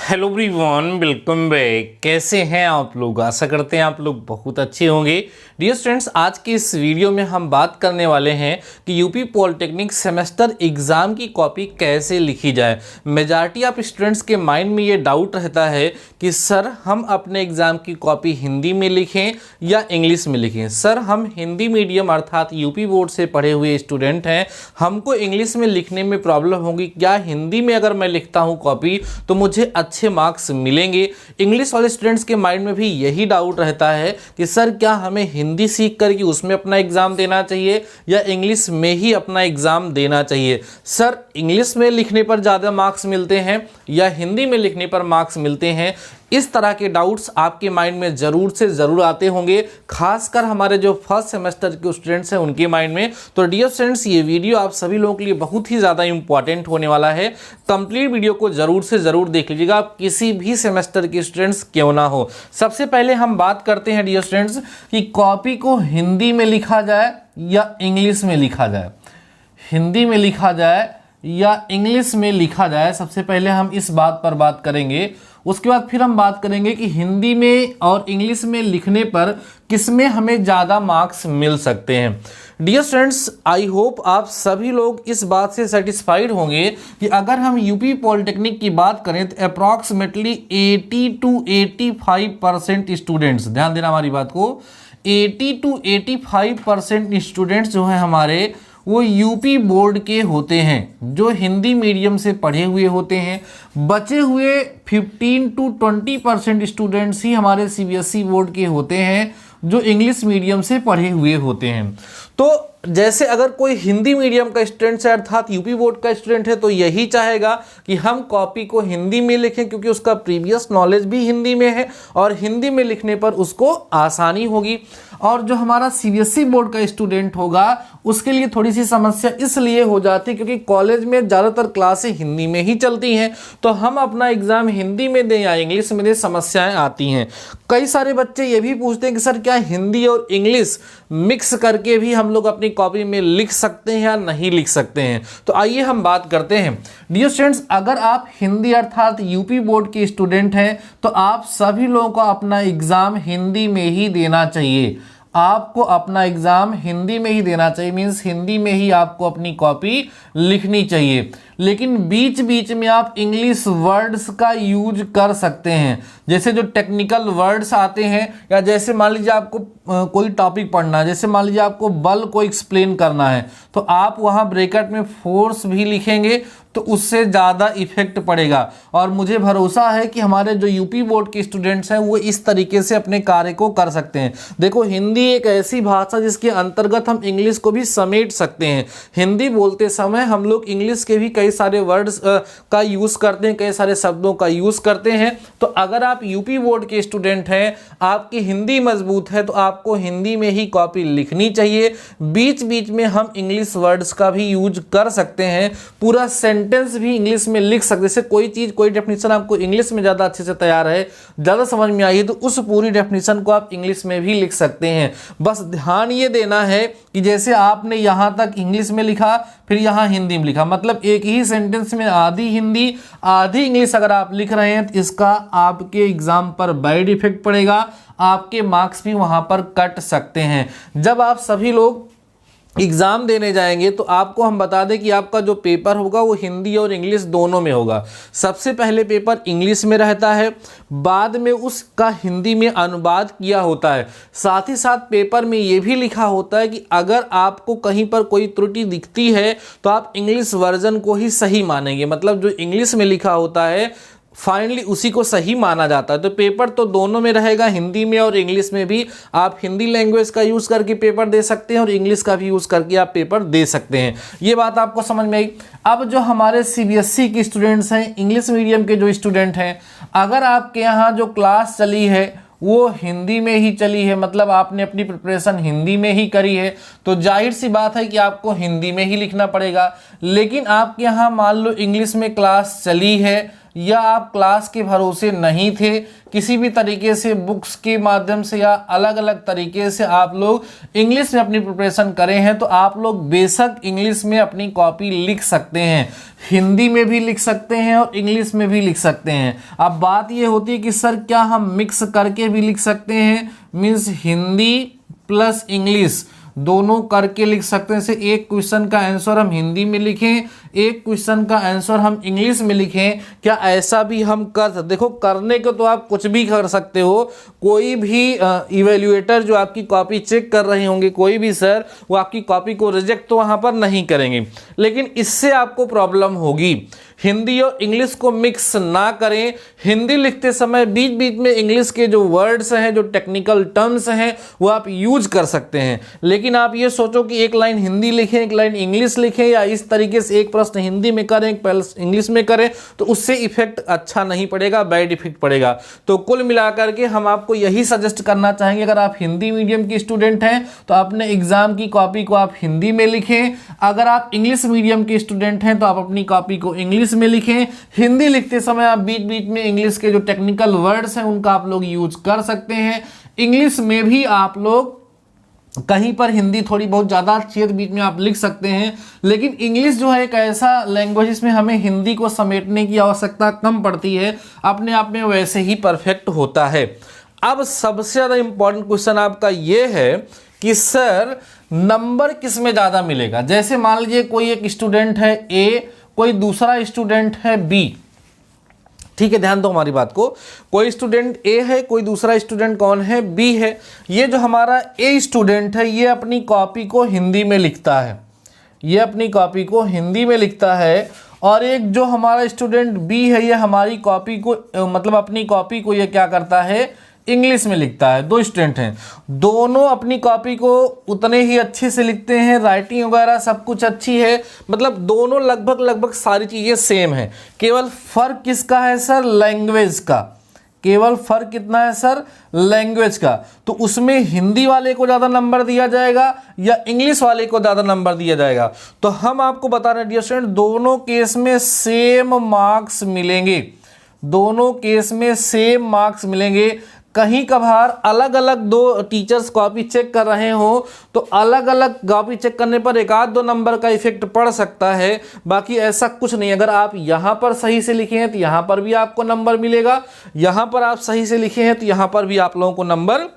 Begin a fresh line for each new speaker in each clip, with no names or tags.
Hello everyone, welcome back. कैसे हैं आप लोग? आशा करते हैं आप लोग बहुत अच्छे होंगे। डियर स्टूडेंट्स, आज की इस वीडियो में हम बात करने वाले हैं कि यूपी पॉलिटेक्निक सेमेस्टर एग्ज़ाम की कॉपी कैसे लिखी जाए। मेजॉरिटी ऑफ स्टूडेंट्स के माइंड में ये डाउट रहता है कि सर हम अपने एग्ज़ाम की कॉपी हिंदी में लिखें या इंग्लिश में लिखें। सर हम हिंदी मीडियम अर्थात यूपी बोर्ड से पढ़े हुए स्टूडेंट हैं, हमको इंग्लिश में लिखने में प्रॉब्लम होगी। क्या हिंदी में अगर मैं लिखता हूँ कॉपी तो मुझे अच्छे मार्क्स मिलेंगे? इंग्लिश वाले स्टूडेंट्स के माइंड में भी यही डाउट रहता है कि सर क्या हमें हिंदी सीख करके उसमें अपना एग्जाम देना चाहिए या इंग्लिश में ही अपना एग्जाम देना चाहिए। सर इंग्लिश में लिखने पर ज़्यादा मार्क्स मिलते हैं या हिंदी में लिखने पर मार्क्स मिलते हैं? इस तरह के डाउट्स आपके माइंड में ज़रूर से ज़रूर आते होंगे, खासकर हमारे जो फर्स्ट सेमेस्टर के स्टूडेंट्स हैं उनके माइंड में। तो डियर स्टूडेंट्स, ये वीडियो आप सभी लोगों के लिए बहुत ही ज़्यादा इंपॉर्टेंट होने वाला है। कंप्लीट वीडियो को ज़रूर से ज़रूर देख लीजिएगा, आप किसी भी सेमेस्टर के स्टूडेंट्स क्यों ना हो। सबसे पहले हम बात करते हैं डियर स्टूडेंट्स कि कॉपी को हिंदी में लिखा जाए या इंग्लिश में लिखा जाए। हिंदी में लिखा जाए या इंग्लिश में लिखा जाए, सबसे पहले हम इस बात पर बात करेंगे। उसके बाद फिर हम बात करेंगे कि हिंदी में और इंग्लिश में लिखने पर किसमें हमें ज़्यादा मार्क्स मिल सकते हैं। डियर स्टूडेंट्स, आई होप आप सभी लोग इस बात से सेटिस्फाइड होंगे कि अगर हम यूपी पॉलिटेक्निक की बात करें तो अप्रॉक्सीमेटली 80 to 85% स्टूडेंट्स, ध्यान देना हमारी बात को, 80 to 85% स्टूडेंट्स जो हैं हमारे वो यूपी बोर्ड के होते हैं, जो हिंदी मीडियम से पढ़े हुए होते हैं। बचे हुए 15 to 20% स्टूडेंट्स ही हमारे सीबीएसई बोर्ड के होते हैं, जो इंग्लिश मीडियम से पढ़े हुए होते हैं। तो जैसे अगर कोई हिंदी मीडियम का स्टूडेंट है अर्थात यूपी बोर्ड का स्टूडेंट है तो यही चाहेगा कि हम कॉपी को हिंदी में लिखें, क्योंकि उसका प्रीवियस नॉलेज भी हिंदी में है और हिंदी में लिखने पर उसको आसानी होगी। और जो हमारा सीबीएसई बोर्ड का स्टूडेंट होगा उसके लिए थोड़ी सी समस्या इसलिए हो जाती है क्योंकि कॉलेज में ज़्यादातर क्लासें हिंदी में ही चलती हैं, तो हम अपना एग्ज़ाम हिंदी में दें या इंग्लिश में दें, समस्याएं आती हैं। कई सारे बच्चे ये भी पूछते हैं कि सर क्या हिंदी और इंग्लिश मिक्स करके भी हम लोग अपनी कॉपी में लिख सकते हैं या नहीं लिख सकते हैं। तो आइए हम बात करते हैं। डियर स्टूडेंट्स, अगर आप हिंदी अर्थात यूपी बोर्ड के स्टूडेंट हैं तो आप सभी लोगों को अपना एग्ज़ाम हिंदी में ही देना चाहिए। आपको अपना एग्ज़ाम हिंदी में ही देना चाहिए, मीन्स हिंदी में ही आपको अपनी कॉपी लिखनी चाहिए। लेकिन बीच बीच में आप इंग्लिश वर्ड्स का यूज कर सकते हैं, जैसे जो टेक्निकल वर्ड्स आते हैं, या जैसे मान लीजिए आपको कोई टॉपिक पढ़ना है, जैसे मान लीजिए आपको बल को एक्सप्लेन करना है तो आप वहाँ ब्रैकेट में फोर्स भी लिखेंगे तो उससे ज़्यादा इफेक्ट पड़ेगा। और मुझे भरोसा है कि हमारे जो यूपी बोर्ड के स्टूडेंट्स हैं वो इस तरीके से अपने कार्य को कर सकते हैं। देखो, हिंदी एक ऐसी भाषा जिसके अंतर्गत हम इंग्लिश को भी समेट सकते हैं। हिंदी बोलते समय हम लोग इंग्लिश के भी कई सारे वर्ड्स का यूज़ करते हैं, कई सारे शब्दों का यूज़ करते हैं। तो अगर आप यूपी बोर्ड के स्टूडेंट हैं, आपकी हिंदी मजबूत है, तो आपको हिंदी में ही कॉपी लिखनी चाहिए। बीच बीच में हम इंग्लिश वर्ड्स का भी यूज कर सकते हैं, पूरा सेंटेंस भी इंग्लिश में लिख सकते हैं। जैसे कोई चीज़, कोई डेफिनेशन आपको इंग्लिश में ज़्यादा अच्छे से तैयार है, ज़्यादा समझ में आई है, तो उस पूरी डेफिनेशन को आप इंग्लिश में भी लिख सकते हैं। बस ध्यान ये देना है कि जैसे आपने यहाँ तक इंग्लिश में लिखा फिर यहाँ हिंदी में लिखा, मतलब एक ही सेंटेंस में आधी हिंदी आधी इंग्लिश अगर आप लिख रहे हैं तो इसका आपके एग्जाम पर बैड इफेक्ट पड़ेगा, आपके मार्क्स भी वहाँ पर कट सकते हैं। जब आप सभी लोग एग्ज़ाम देने जाएंगे तो आपको हम बता दें कि आपका जो पेपर होगा वो हिंदी और इंग्लिश दोनों में होगा। सबसे पहले पेपर इंग्लिश में रहता है, बाद में उसका हिंदी में अनुवाद किया होता है। साथ ही साथ पेपर में ये भी लिखा होता है कि अगर आपको कहीं पर कोई त्रुटि दिखती है तो आप इंग्लिश वर्जन को ही सही मानेंगे, मतलब जो इंग्लिश में लिखा होता है फाइनली उसी को सही माना जाता है। तो पेपर तो दोनों में रहेगा, हिंदी में और इंग्लिश में भी। आप हिंदी लैंग्वेज का यूज़ करके पेपर दे सकते हैं और इंग्लिश का भी यूज़ करके आप पेपर दे सकते हैं। ये बात आपको समझ में आई। अब जो हमारे सीबीएसई के स्टूडेंट्स हैं, इंग्लिश मीडियम के जो स्टूडेंट हैं, अगर आपके यहाँ जो क्लास चली है वो हिंदी में ही चली है, मतलब आपने अपनी प्रिपरेशन हिंदी में ही करी है, तो जाहिर सी बात है कि आपको हिंदी में ही लिखना पड़ेगा। लेकिन आपके यहाँ मान लो इंग्लिश में क्लास चली है या आप क्लास के भरोसे नहीं थे, किसी भी तरीके से बुक्स के माध्यम से या अलग अलग तरीके से आप लोग इंग्लिश में अपनी प्रिपरेशन करें हैं, तो आप लोग बेशक इंग्लिश में अपनी कॉपी लिख सकते हैं, हिंदी में भी लिख सकते हैं और इंग्लिश में भी लिख सकते हैं। अब बात ये होती है कि सर क्या हम मिक्स करके भी लिख सकते हैं, मीन्स हिंदी प्लस इंग्लिश दोनों करके लिख सकते हैं। जैसे एक क्वेश्चन का आंसर हम हिंदी में लिखें, एक क्वेश्चन का आंसर हम इंग्लिश में लिखें, क्या ऐसा भी हम कर सकते? देखो करने को तो आप कुछ भी कर सकते हो, कोई भी इवेल्युएटर जो आपकी कॉपी चेक कर रहे होंगे, कोई भी सर, वो आपकी कॉपी को रिजेक्ट तो वहाँ पर नहीं करेंगे, लेकिन इससे आपको प्रॉब्लम होगी। हिंदी और इंग्लिश को मिक्स ना करें, हिंदी लिखते समय बीच बीच में इंग्लिश के जो वर्ड्स हैं, जो टेक्निकल टर्म्स हैं, वो आप यूज कर सकते हैं। लेकिन आप ये सोचो कि एक लाइन हिंदी लिखें, एक लाइन इंग्लिश लिखें, या इस तरीके से एक प्रश्न हिंदी में करें, एक प्रश्न इंग्लिश में करें, तो उससे इफेक्ट अच्छा नहीं पड़ेगा, बैड इफेक्ट पड़ेगा। तो कुल मिलाकर के हम आपको यही सजेस्ट करना चाहेंगे, अगर आप हिंदी मीडियम की स्टूडेंट हैं तो अपने एग्जाम की कॉपी को आप हिंदी में लिखें, अगर आप इंग्लिश मीडियम के स्टूडेंट हैं तो आप अपनी कॉपी को इंग्लिश में लिखें। हिंदी लिखते समय आप बीच बीच में इंग्लिश के जो टेक्निकल वर्ड्स हैं उनका आप लोग यूज कर सकते हैं। इंग्लिश में भी आप लोग कहीं पर हिंदी थोड़ी बहुत ज़्यादा अच्छी है तो बीच में आप लिख सकते हैं, लेकिन इंग्लिश जो है एक ऐसा लैंग्वेज जिसमें हमें हिंदी को समेटने की आवश्यकता कम पड़ती है, अपने आप में वैसे ही परफेक्ट होता है। अब सबसे ज़्यादा इंपॉर्टेंट क्वेश्चन आपका ये है कि सर नंबर किस में ज़्यादा मिलेगा। जैसे मान लीजिए कोई एक स्टूडेंट है ए, कोई दूसरा स्टूडेंट है बी, ठीक है, ध्यान दो हमारी बात को। कोई स्टूडेंट ए है, कोई दूसरा स्टूडेंट कौन है, बी है। ये जो हमारा ए स्टूडेंट है ये अपनी कॉपी को हिंदी में लिखता है, ये अपनी कॉपी को हिंदी में लिखता है, और एक जो हमारा स्टूडेंट बी है ये हमारी कॉपी को मतलब अपनी कॉपी को ये क्या करता है, इंग्लिश में लिखता है। दो स्टूडेंट हैं, दोनों अपनी कॉपी को उतने ही अच्छे से लिखते हैं, राइटिंग वगैरह सब कुछ अच्छी है, मतलब दोनों लगभग सारी चीज़ें सेम है। केवल फर्क किसका है सर, लैंग्वेज का। केवल फर्क कितना है सर, लैंग्वेज का। तो उसमें हिंदी वाले को ज़्यादा नंबर दिया जाएगा या इंग्लिश वाले को ज़्यादा नंबर दिया जाएगा? तो हम आपको बता रहे हैं डियर स्टूडेंट, दोनों केस में सेम मार्क्स मिलेंगे, दोनों केस में सेम मार्क्स मिलेंगे। कहीं कभार अलग अलग दो टीचर्स कॉपी चेक कर रहे हो तो अलग अलग कॉपी चेक करने पर एक आध दो नंबर का इफेक्ट पड़ सकता है, बाकी ऐसा कुछ नहीं। अगर आप यहाँ पर सही से लिखे हैं तो यहाँ पर भी आपको नंबर मिलेगा, यहाँ पर आप सही से लिखे हैं तो यहाँ पर भी आप लोगों को नंबर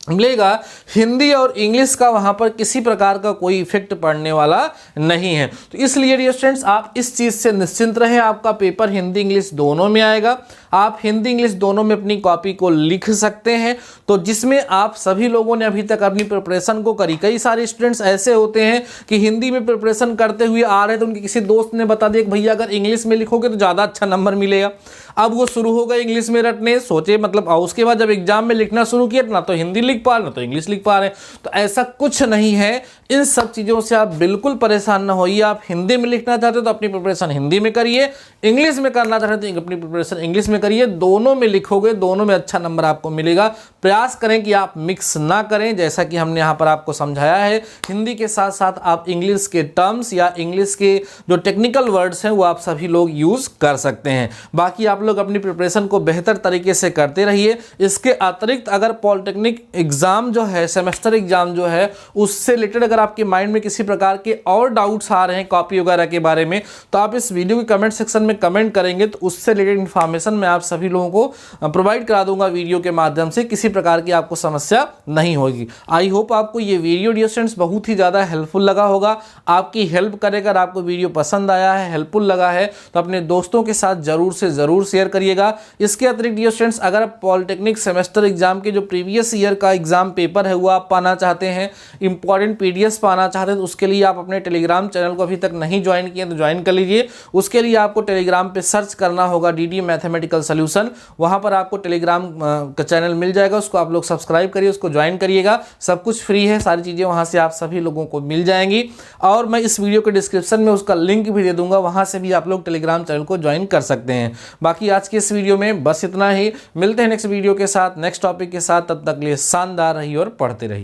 मिलेगा। हिंदी और इंग्लिश का वहाँ पर किसी प्रकार का कोई इफेक्ट पड़ने वाला नहीं है। तो इसलिए डियर स्टूडेंट्स आप इस चीज़ से निश्चिंत रहें, आपका पेपर हिंदी इंग्लिश दोनों में आएगा, आप हिंदी इंग्लिश दोनों में अपनी कॉपी को लिख सकते हैं। तो जिसमें आप सभी लोगों ने अभी तक अपनी प्रिपरेशन को करी, कई सारे स्टूडेंट्स ऐसे होते हैं कि हिंदी में प्रिपरेशन करते हुए आ रहे तो उनके किसी दोस्त ने बता दिया कि भैया अगर इंग्लिश में लिखोगे तो ज़्यादा अच्छा नंबर मिलेगा। अब वो शुरू हो गए इंग्लिश में रटने, सोचे मतलब, और उसके बाद जब एग्जाम में लिखना शुरू किया ना तो हिंदी लिख पा रहे ना तो इंग्लिश लिख पा रहे। तो ऐसा कुछ नहीं है, इन सब चीज़ों से आप बिल्कुल परेशान ना होइए। आप हिंदी में लिखना चाहते हो तो अपनी प्रिपरेशन हिंदी में करिए, इंग्लिश में करना चाहते हो अपनी प्रिपरेशन इंग्लिश में करिए, दोनों में लिखोगे दोनों में अच्छा नंबर आपको मिलेगा। प्रयास करें कि आप मिक्स ना करें, जैसा कि हमने यहाँ पर आपको समझाया है। हिंदी के साथ साथ आप इंग्लिश के टर्म्स या इंग्लिश के जो टेक्निकल वर्ड्स हैं वो आप सभी लोग यूज़ कर सकते हैं। बाकी आप लोग अपनी प्रिपरेशन को बेहतर तरीके से करते रहिए। इसके अतिरिक्त अगर पॉलिटेक्निक एग्जाम जो है, सेमेस्टर एग्जाम जो है, उससे रिलेटेड अगर आपके माइंड में किसी प्रकार के और डाउट्स आ रहे हैं कॉपी वगैरह के बारे में, तो आप इस वीडियो के कमेंट सेक्शन में कमेंट करेंगे तो उससे रिलेटेड इन्फॉर्मेशन मैं आप सभी लोगों को प्रोवाइड करा दूंगा वीडियो के माध्यम से, किसी प्रकार की आपको समस्या नहीं होगी। आई होप आपको ये वीडियो डियर स्टूडेंट्स बहुत ही ज़्यादा हेल्पफुल लगा होगा, आपकी हेल्प करेगा। आपको वीडियो पसंद आया है, हेल्पफुल लगा है तो अपने दोस्तों के साथ जरूर से ज़रूर शेयर करिएगा। इसके अतिरिक्त डियर स्टूडेंट्स अगर आप पॉलिटेक्निक सेमेस्टर एग्जाम के जो प्रीवियस ईयर का एग्जाम पेपर है वो आप पाना चाहते हैं, इंपॉर्टेंट पीडीएफ पाना चाहते हैं, तो उसके लिए आप अपने टेलीग्राम चैनल को अभी तक नहीं ज्वाइन किए तो ज्वाइन कर लीजिए। उसके लिए आपको टेलीग्राम पे सर्च करना होगा डीडी मैथमेटिकल सॉल्यूशन, वहां पर आपको टेलीग्राम का चैनल मिल जाएगा, उसको आप लोग सब्सक्राइब करिए, उसको ज्वाइन करिएगा। सब कुछ फ्री है, सारी चीज़ें वहां से आप सभी लोगों को मिल जाएंगी, और मैं इस वीडियो के डिस्क्रिप्शन में उसका लिंक भी दे दूंगा, वहां से भी आप लोग टेलीग्राम चैनल को ज्वाइन कर सकते हैं। बाकी आज के इस वीडियो में बस इतना ही, मिलते हैं नेक्स्ट वीडियो के साथ, नेक्स्ट टॉपिक के साथ। तब तक के लिए शानदार रहिए और पढ़ते रहिए।